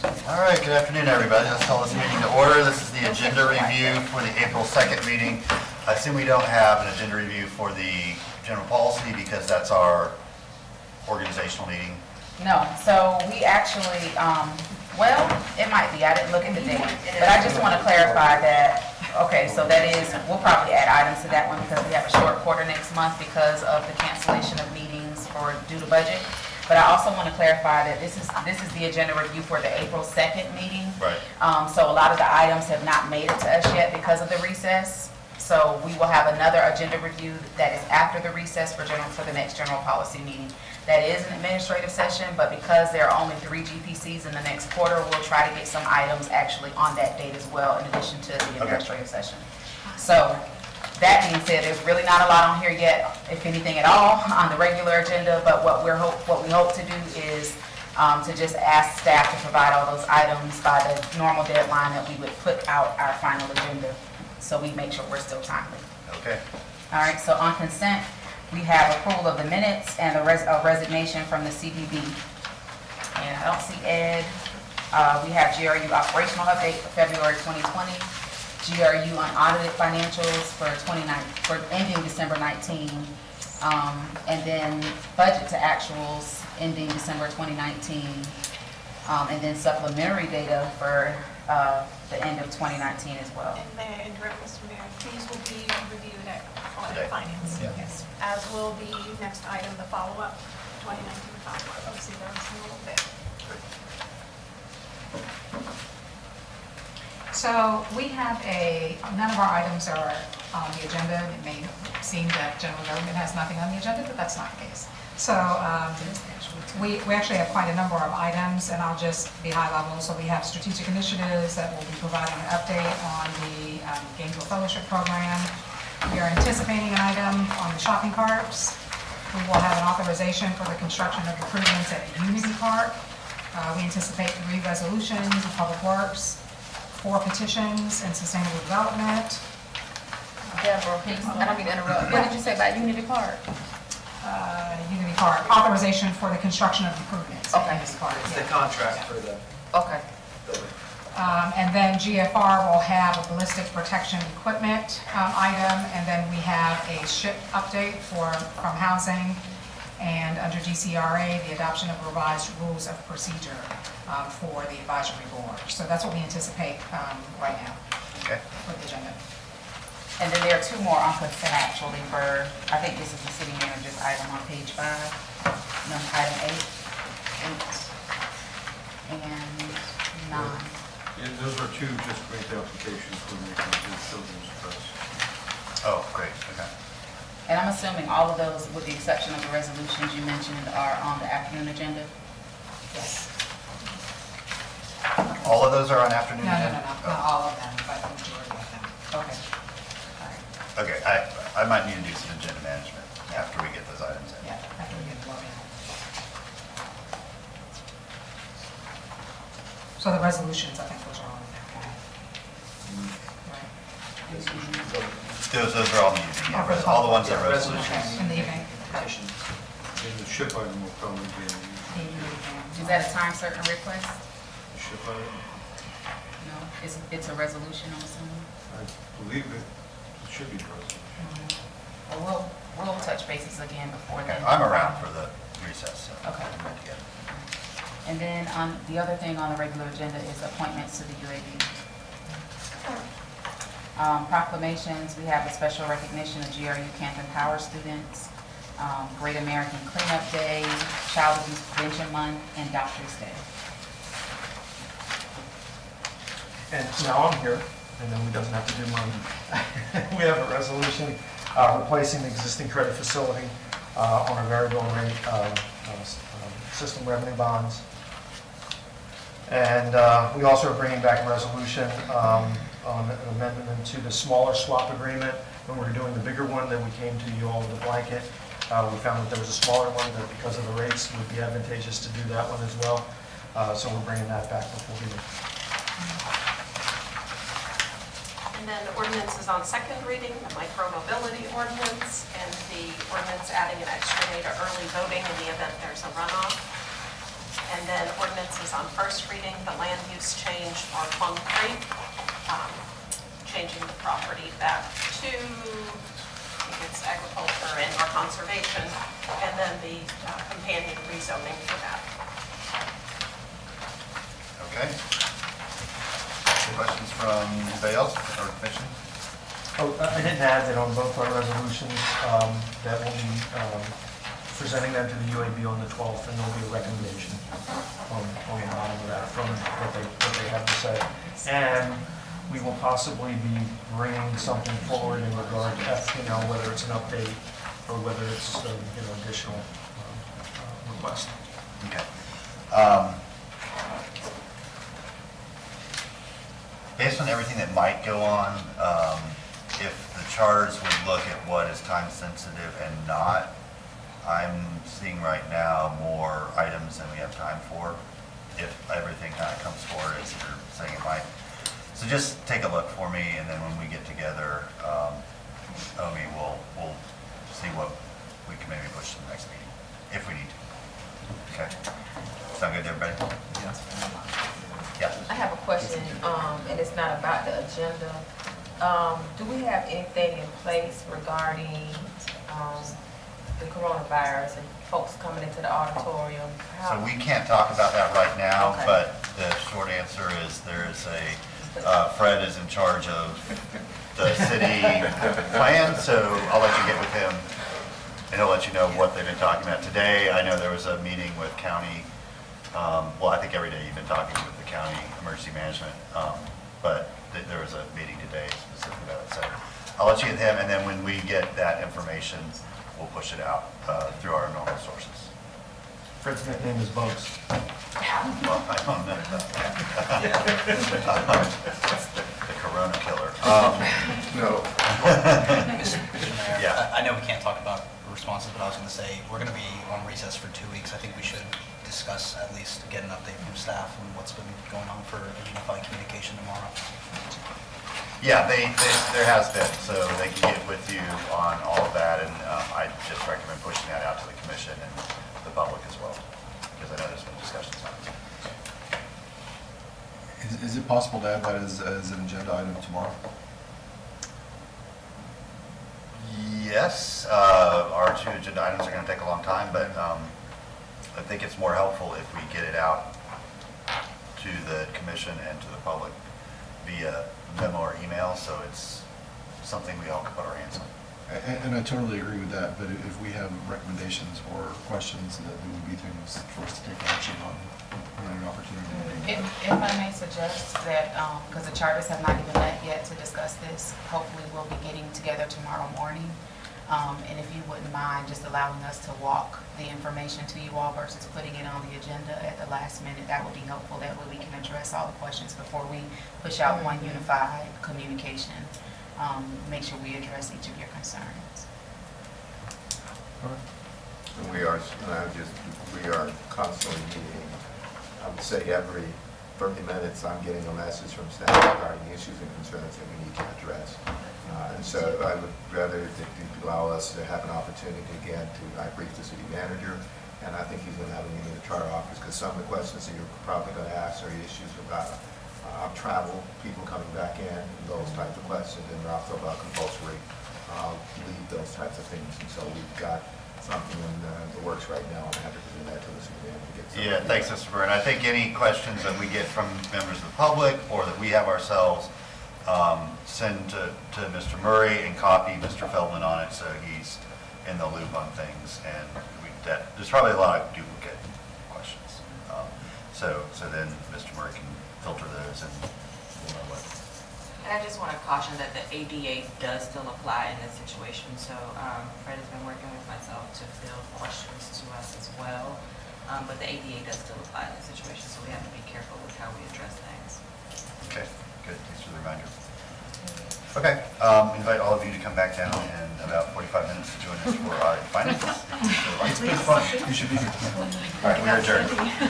All right, good afternoon, everybody. Let's call this meeting to order. This is the agenda review for the April 2nd meeting. I assume we don't have an agenda review for the general policy because that's our organizational meeting. No, so we actually, well, it might be, I didn't look at the date, but I just want to clarify that, okay, so that is, we'll probably add items to that one because we have a short quarter next month because of the cancellation of meetings due to budget. But I also want to clarify that this is the agenda review for the April 2nd meeting. Right. So a lot of the items have not made it to us yet because of the recess. So we will have another agenda review that is after the recess for the next general policy meeting. That is an administrative session, but because there are only 3 GPCs in the next quarter, we'll try to get some items actually on that date as well, in addition to the administrative session. So that being said, there's really not a lot on here yet, if anything at all, on the regular agenda. But what we hope to do is to just ask staff to provide all those items by the normal deadline that we would put out our final agenda, so we make sure we're still timely. Okay. All right, so on consent, we have approval of the minutes and a resignation from the CBB. And I don't see Ed. We have GRU operational update for February 2020, GRU unaudited financials for ending December 19, and then budget to actuals ending December 2019, and then supplementary data for the end of 2019 as well. And may I interrupt, Mr. Mayor? These will be reviewed at Today. audit finance. Yeah. Yes. As will the next item, the follow-up, 2019 follow-up. I'll see those in a little bit. So we have none of our items are on the agenda. It may seem that general government has nothing on the agenda, but that's not the case. So we actually have quite a number of items, and I'll just be high level. So we have strategic initiatives that will be providing an update on the Gainesville Fellowship Program. We are anticipating an item on the shopping carts. We will have an authorization for the construction of improvements at the Unity Park. We anticipate 3 resolutions in Public Works, 4 petitions in Sustainable Development. Deborah, I don't mean to interrupt. What did you say about Unity Park? Unity Park, authorization for the construction of improvements. at Okay. Unity Park, It's yeah. the contract for the Okay. building. And then GFR will have a ballistic protection equipment item, and then we have a SHIP update from housing, and under DCRA, the adoption of revised rules of procedure for the advisory board. So that's what we anticipate right now Okay. for the agenda. And then there are 2 more on consent actually for, I think this is the city manager's item on page 5, item 8, and 9. Yeah, those are 2 just grant applications for making the children's trust. Oh, great. Okay. And I'm assuming all of those, with the exception of the resolutions you mentioned, are on the afternoon agenda? Yes. All of those are on afternoon No, agenda? not all of them, but the majority of them. Okay. All right. Okay, I might need to do some agenda management after we get those items in. Yeah, after we get the vote in. So the resolutions, I think those are all in there. Right. Those are all in the evening, yeah, Oh, for the all the ones that Yeah, are resolutions. resolutions. Okay, in the evening. Petition. And the ship item will probably be in Is that a time certain request? the ship item. No, it's a resolution, I'm assuming. I believe it should be present. Well, we'll touch bases again before Okay, then. I'm around for the recess, so. Okay. we're good to go. And then the other thing on the regular agenda is appointments to the UAB. Proclamations, we have a special recognition of GRU Canton Power students, Great American Cleanup Day, Child Abuse Prevention Month, and Doctor's Day. And now I'm here, and then we doesn't have to do mine. We have a resolution replacing the existing credit facility on a variable rate system revenue bonds. And we also are bringing back a resolution on an amendment to the smaller swap agreement. When we were doing the bigger one, then we came to you all with a blanket. We found that there was a smaller one that because of the rates would be advantageous to do that one as well. So we're bringing that back before we. And then the ordinance is on second reading, the micro-mobility ordinance, and the ordinance adding an extra day to early voting in the event there's a runoff. And then ordinances on first reading, the land use change for Plum Creek, changing the property back to, I think it's agriculture and or conservation, and then the companion rezoning for that. Okay. Any questions from anybody else or commission? Oh, I didn't add that on both our resolutions, that we'll be presenting them to the UAB on the 12th, and there'll be a recommendation on the bottom of that from what they have to say. And we will possibly be bringing something forward in regard to FPL, whether it's an update or whether it's additional request. Okay. Based on everything that might go on, if the charters would look at what is time sensitive and not, I'm seeing right now more items than we have time for, if everything kind of comes forward as you're saying it might. So just take a look for me, and then when we get together, Omi, we'll see what we can maybe push to the next meeting, if we need to. Okay? Sound good to everybody? Yes. Yeah. I have a question, and it's not about the agenda. Do we have anything in place regarding the coronavirus and folks coming into the auditorium? So we can't talk about that right now, Okay. but the short answer is there is Fred is in charge of the city plan, so I'll let you get with him and he'll let you know what they've been talking about today. I know there was a meeting with county, well, I think every day you've been talking with the county emergency management, but there was a meeting today specifically about it. So I'll let you get him, and then when we get that information, we'll push it out through our normal sources. Fred's nickname is Bugs. Well, I don't know about that. The corona killer. No. Mr. Mayor, Yeah. I know we can't talk about responses, but I was going to say, we're going to be on recess for 2 weeks. I think we should discuss, at least get an update from staff on what's been going on for unified communication tomorrow. Yeah, there has been, so they can get with you on all of that, and I just recommend pushing that out to the commission and the public as well, because I know there's been discussions on it. Is it possible to add that as an agenda item tomorrow? Yes, our two agenda items are going to take a long time, but I think it's more helpful if we get it out to the commission and to the public via memo or email, so it's something we all can put our hands on. And I totally agree with that, but if we have recommendations or questions, that there would be things for us to take action on, an opportunity to do that. If I may suggest that, because the charters have not even met yet to discuss this, hopefully we'll be getting together tomorrow morning. And if you wouldn't mind just allowing us to walk the information to you all versus putting it on the agenda at the last minute, that would be helpful. That way we can address all the questions before we push out one unified communication. Make sure we address each of your concerns. We are constantly meeting. I would say every 30 minutes, I'm getting a message from staff regarding issues and concerns that we need to address. And so I would rather that you allow us to have an opportunity again I brief the city manager, and I think he's going to have a meeting in the charter office, because some of the questions that you're probably going to ask are issues about travel, people coming back in, those types of questions, and also about compulsory leave, those types of things. And so we've got something in the works right now, and I have to present that to the city manager to get some. Yeah, thanks, Mr. Byrne. I think any questions that we get from members of the public or that we have ourselves, send to Mr. Murray and copy Mr. Feldman on it, so he's in the loop on things. And there's probably a lot of duplicate questions. So then Mr. Murray can filter those and we'll know what. And I just want to caution that the ADA does still apply in this situation, so Fred has been working with myself to field questions to us as well, but the ADA does still apply in this situation, so we have to be careful with how we address things. Okay, good, thanks for the reminder. Okay, invite all of you to come back down in about 45 minutes to join us for our finances. It's been fun. You should be here. All right, we're adjourned.